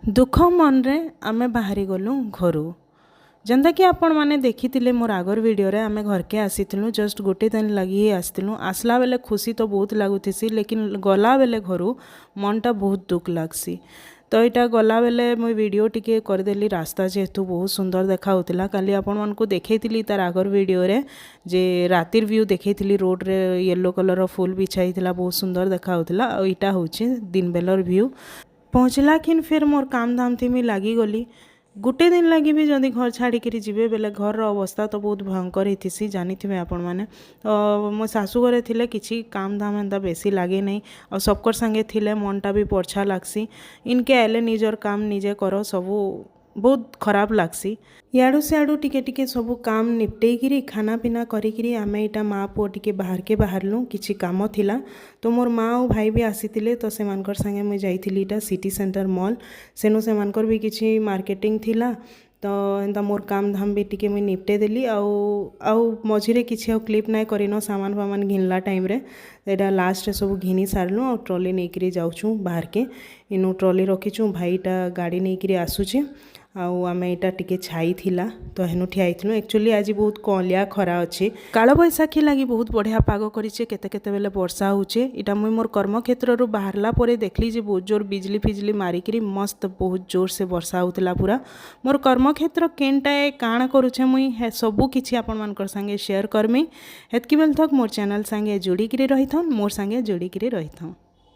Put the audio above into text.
दुख मन रे आमे बाहरी गलु घर जंदा कि आपण माने देखिथिले मोर आगर वीडियो रे आमे घर के आसीथिलु जस्ट गोटे दिन लगी ही आसीथिलु आसला बेले खुशी तो बहुत लागुथिसी लेकिन गला बेले घरू मनटा बहुत दुख लागसी। तो यहाँ गला बेले मुझे वीडियो टिके करदेली रास्ता जेहेतु बहुत सुंदर देखा होतिला काली आपण मानकु देखैतिली तार आगर वीडियो रे जे रातिर व्यू देखैतिली रोड रे येलो कलर फुल बिछाइतिला बहुत सुंदर देखा होतिला आ इटा होची दिन बेलर व्यू पहुँचला किन फिर मोर काम धाम थी मुई लगी गली गोटे दिन लगी भी जदि घर छाड़ी जीवे बेले घर अवस्था तो बहुत भयंकर होती जानी थे आपण मैंने तो मो शाशु घरे थिले किसी काम धाम एंता बेसी लगे नहीं और सबकर संगे थिले मनटा भी पर्छा लागसी इनके आले निजर काम निजे कर सबू बहुत खराब लागसी याडू सियाडू टिके टिके सबू काम निपटेकिरी खाना पीना करिकिरी आमे इटा माँ पुओ टिके बाहर के बाहरलु किछि काम थिला तो मोर माँ और भाई भी आसीतिले तो से मानकर संगे मुई जाइथिली इटा सिटी सेंटर मॉल सेनु से मानकर भी किछि मार्केटिंग थिला तो एंता मोर काम धाम भी टिके मुई निपटे देली आउ मझिरे किछि आउ क्लिप नाय करिनो सामान फामान घिनला टाइम रे एटा लास्ट रे सब घिनी सारलु और ट्रॉली नेकरी जाउछु बाहर के इनु ट्रॉली रखिछु भाईटा गाड़ी नेकरी आसुछि आउ आमे यहाँ टिके छाई थिला तो हेनु ठियाइथिलु एक्चुअली आज बहुत कलिया खरा अच्छे काल बैशाखी लगी बहुत बढ़िया पाग करिछे केते केते बेले वर्षा होचे इटा मुई मोर कर्मक्षेत्र रु बाहरला परे देखली जे बहुत जोर बिजली फिजली मारिकरी मस्त बहुत जोर से वर्षा होतिला पूरा मोर कर्मक्षेत्र केनटा काण करूछे मुई हे सबु किछि आपण मानकर संगे शेयर करमी हेतकी बेल तक मोर चैनल संगे जोड़ी करी रहिथन मोर संगे जोड़ी करी रहिथन।